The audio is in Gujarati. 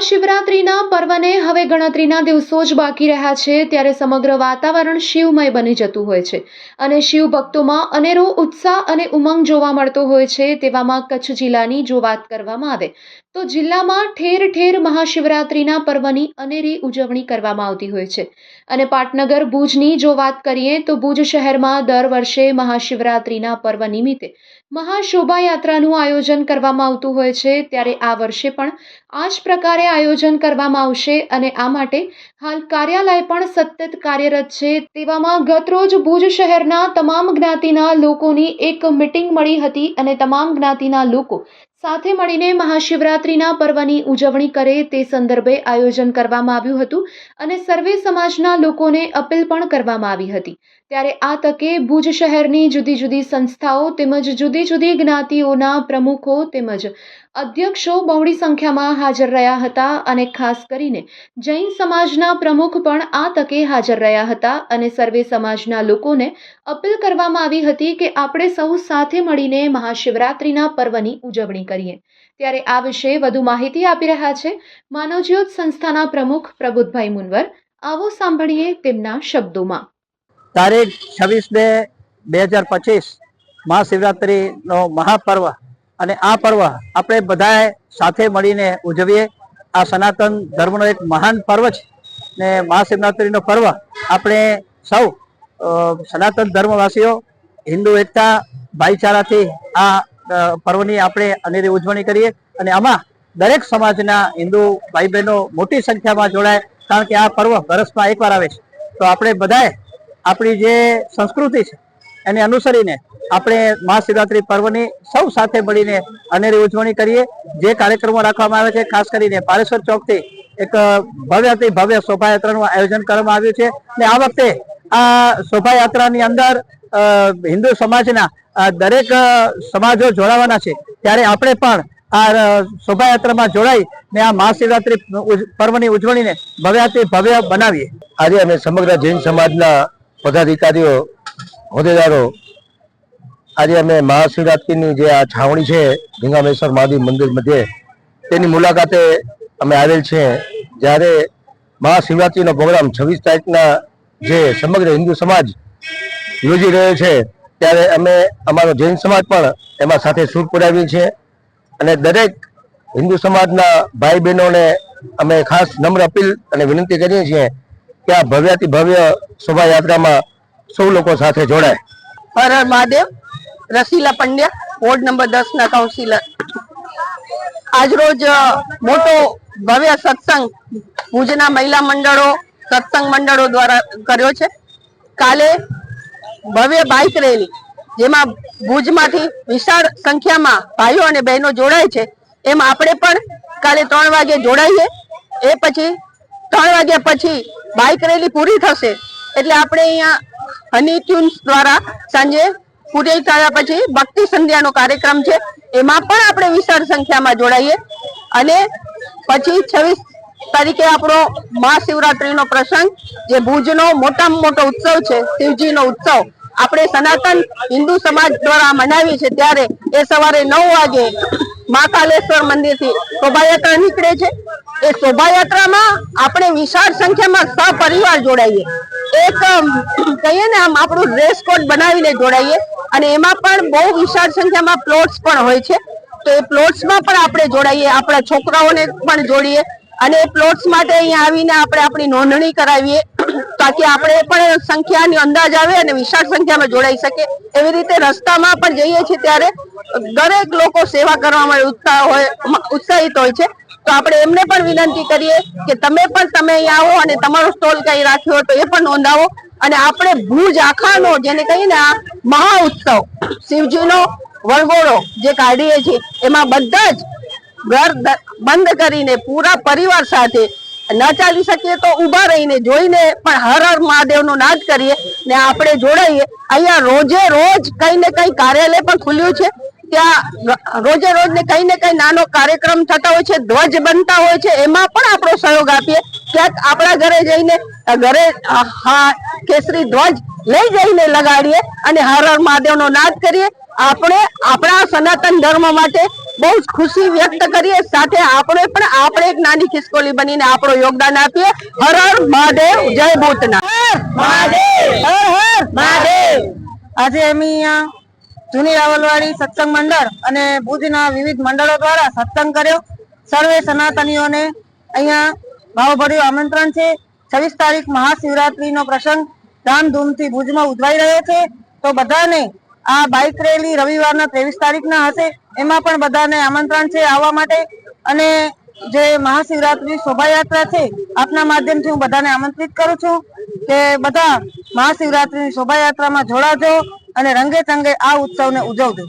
મહાશિવરાત્રિના પર્વને હવે ગણતરીના દિવસો જ બાકી રહ્યા છે ત્યારે સમગ્ર વાતાવરણ શિવમય બની જતું હોય છે અને શિવ ભક્તોમાં અનેરો ઉત્સાહ અને ઉમંગ જોવા મળતો હોય છે। તેવામાં કચ્છ જિલ્લાની જો વાત કરવામાં આવે તો જિલ્લામાં ઠેર ઠેર મહાશિવરાત્રિના પર્વની અનેરી ઉજવણી કરવામાં આવતી હોય છે અને પાટનગર ભુજની જો વાત કરીએ તો ભુજ શહેરમાં દર વર્ષે મહાશિવરાત્રિના પર્વ નિમિત્તે મહાશોભાયાત્રાનું આયોજન કરવામાં આવતું હોય છે ત્યારે આ વર્ષે પણ આ જ પ્રકારે આયોજન કરવામાં આવશે અને આ માટે હાલ કાર્યાલય પણ સતત કાર્યરત છે। તેવામાં ગતરોજ ભુજ શહેરના તમામ જ્ઞાતિના લોકોની એક મીટિંગ મળી હતી અને તમામ જ્ઞાતિના લોકો સાથે મળીને મહાશિવરાત્રિના પર્વની ઉજવણી કરે તે સંદર્ભે આયોજન કરવામાં આવ્યું હતું અને સર્વે સમાજના લોકોને અપીલ પણ કરવામાં આવી હતી। ત્યારે આ તકે ભુજ શહેરની જુદી જુદી સંસ્થાઓ તેમજ જુદી જુદી જ્ઞાતિઓના પ્રમુખો તેમજ અધ્યક્ષો બહોળી સંખ્યામાં હાજર રહ્યા હતા અને ખાસ કરીને જૈન સમાજના પ્રમુખ પણ આ તકે હાજર રહ્યા હતા અને સર્વે સમાજના લોકોને અપીલ કરવામાં આવી હતી કે આપણે સૌ સાથે મળીને મહાશિવરાત્રિના પર્વની ઉજવણી કરીએ। ત્યારે આ વિશે વધુ માહિતી આપી રહ્યા છે માનવજ્યોત સંસ્થાના પ્રમુખ પ્રબુદ્ધભાઈ મુનવર। આવો સાંભળીએ તેમના શબ્દોમાં। તારીખ 26 મે 2025 મહાશિવરાત્રિનો મહાપર્વ અને આ પર્વ આપણે બધાએ સાથે મળીને ઉજવીએ। આ સનાતન ધર્મનો એક મહાન પર્વ છે ને મહાશિવરાત્રિનો પર્વ આપણે સૌ સનાતન ધર્મવાસીઓ હિન્દુ એકતા ભાઈચારાથી આ પર્વની આપણે અનેરી ઉજવણી કરીએ અને આમાં દરેક સમાજના હિન્દુ ભાઈ બહેનો મોટી સંખ્યામાં જોડાય કારણ કે આ પર્વ વર્ષમાં એકવાર આવે છે। તો આપણે બધાએ આપણી જે સંસ્કૃતિ છે એને અનુસરીને આપણે મહાશિવરાત્રિ પર્વની સૌ સાથે મળીને અનેરી ઉજવણી કરીએ। જે કાર્યક્રમો રાખવામાં આવે છે ખાસ કરીને પારેશ્વર ચોકથી એક ભવ્યથી ભવ્ય શોભાયાત્રાનું આયોજન કરવામાં આવ્યું છે અને આ વખતે આ શોભાયાત્રાની અંદર હિન્દુ સમાજના દરેક સમાજો જોડાવાના છે ત્યારે આપણે પણ આ શોભાયાત્રામાં જોડાઈ ને આ મહાશિવરાત્રિ પર્વની ઉજવણીને ભવ્યથી ભવ્ય બનાવીએ। આજે અમે સમગ્ર જૈન સમાજના પદાધિકારીઓ હોદ્દેદારો આજે અમે મહાશિવરાત્રિની જે આ છાવણી છે લિંગામેશ્વર મહાદેવ મંદિર મધ્યે તેની મુલાકાતે અમે આવેલ છે। જ્યારે મહાશિવરાત્રિનો પ્રોગ્રામ 26 તારીખના જે સમગ્ર હિન્દુ સમાજ યોજી રહ્યો છે ત્યારે અમે અમારો જૈન સમાજ પણ એમાં સાથે સૂર પુરાવી છે અને દરેક હિન્દુ સમાજના ભાઈ બહેનોને અમે ખાસ નમ્ર અપીલ અને વિનંતી કરીએ છીએ કે આ ભવ્યથી ભવ્ય શોભાયાત્રામાં સૌ લોકો સાથે જોડાય। હર હર મહાદેવ। રસીલા પંડ્યા, વોર્ડ નંબર 10 ના કાઉન્સિલર। આજરોજ મોટો ભવ્ય સત્સંગ ભુજના મહિલા મંડળો સત્સંગ મંડળો દ્વારા કર્યો છે। કાલે ભવ્ય બાઇક રેલી જેમાં ભુજમાંથી વિશાળ સંખ્યામાં ભાઈઓ અને બહેનો જોડાય છે એમ આપણે પણ કાલે 3 વાગે જોડાઈએ। એ પછી 3 વાગ્યા પછી બાઇક રેલી પૂરી થશે એટલે આપણે અહીંયા હની ટ્યુન્સ દ્વારા સાંજે પૂરી થયા પછી ભક્તિ સંધ્યાનો કાર્યક્રમ છે એમાં પણ આપણે વિશાળ સંખ્યામાં જોડાઈએ અને પછી 26 તારીખે આપણો મહાશિવરાત્રિનો પ્રસંગ જે ભુજનો મોટામાં મોટો ઉત્સવ છે શિવજીનો ઉત્સવ આપણે સનાતન હિન્દુ સમાજ દ્વારા મનાવીએ છીએ ત્યારે એ સવારે 9 વાગે મહાકાલેશ્વર મંદિરથી શોભાયાત્રા નીકળે છે। એ શોભાયાત્રામાં આપણે વિશાળ સંખ્યામાં સપરિવાર જોડાઈએ। એક કહીએ ને આમ આપણું ડ્રેસ કોડ બનાવીને જોડાઈએ અને એમાં પણ બહુ વિશાળ સંખ્યામાં પ્લોટ્સ પણ હોય છે તો એ પ્લોટ્સમાં પણ આપણે જોડાઈએ, આપણા છોકરાઓને પણ જોડીએ અને એ પ્લોટ્સ માટે અહીંયા આવીને આપણે આપણી નોંધણી કરાવીએ તાકી આપણે પણ સંખ્યાની અંદાજ આવે અને વિશાળ સંખ્યામાં જોડાઈ શકે। એવી રીતે રસ્તામાં પણ જઈએ છીએ ત્યારે દરેક લોકો સેવા કરવા માટે ઉત્સાહિત હોય છે તો આપણે એમને પણ વિનંતી કરીએ કે તમે અહીંયા આવો અને તમારો સ્ટોલ કઈ રાખ્યો હોય તો એ પણ નોંધાવો અને આપણે ભુજ આખાનો જેને કહીએ ને આ મહા ઉત્સવ શિવજીનો વરઘોડો જે કાઢીએ છીએ એમાં બધા જ ઘર બંધ કરીને પૂરા પરિવાર સાથે ન ચાલી શકીએ તો ઊભા રહીને જોઈને પણ હર હર મહાદેવનો નાદ કરીએ ને આપણે જોડાઈએ। અહીંયા રોજે રોજ કઈ ને કઈ કાર્યાલય પણ ખુલ્યું છે ત્યાં રોજે રોજ ને કઈ નાનો કાર્યક્રમ થતા હોય છે, ધ્વજ બનતા હોય છે એમાં પણ આપણો સહયોગ આપીએ। ક્યાંક આપણા ઘરે જઈને ઘરે કેસરી ધ્વજ લઈ જઈને લગાડીએ અને હર હર મહાદેવનો નાદ કરીએ। આપણે આપણા સનાતન ધર્મ માટે બહુ જ ખુશી વ્યક્ત કરીએ, સાથે આપણે એક નાની ખિસકોલી બનીને આપણો યોગદાન આપીએ. હર હર મહાદેવ, જય ભૂતનાથ મહાદેવ, હર હર મહાદેવ. આજે અમે અહીંયા જૂની રાવલવાડી સત્સંગ મંડળ અને ભુજના વિવિધ મંડળો દ્વારા સત્સંગ કર્યો. સર્વે સનાતનીઓને અહીંયા ભાવભર્યું આમંત્રણ છે. 26 તારીખ મહાશિવરાત્રીનો પ્રસંગ ધામધૂમથી ભુજમાં ઉજવાઈ રહ્યો છે. તો બધાને આ બાઇક રેલી રવિવારના 23 તારીખના હશે, એમાં પણ બધાને આમંત્રણ છે આવવા માટે. અને જે મહાશિવરાત્રી શોભાયાત્રા છે, આપના માધ્યમથી હું બધાને આમંત્રિત કરું છું કે બધા મહાશિવરાત્રીની શોભાયાત્રામાં જોડાજો અને રંગે ચંગે આ ઉત્સવને ઉજવજો.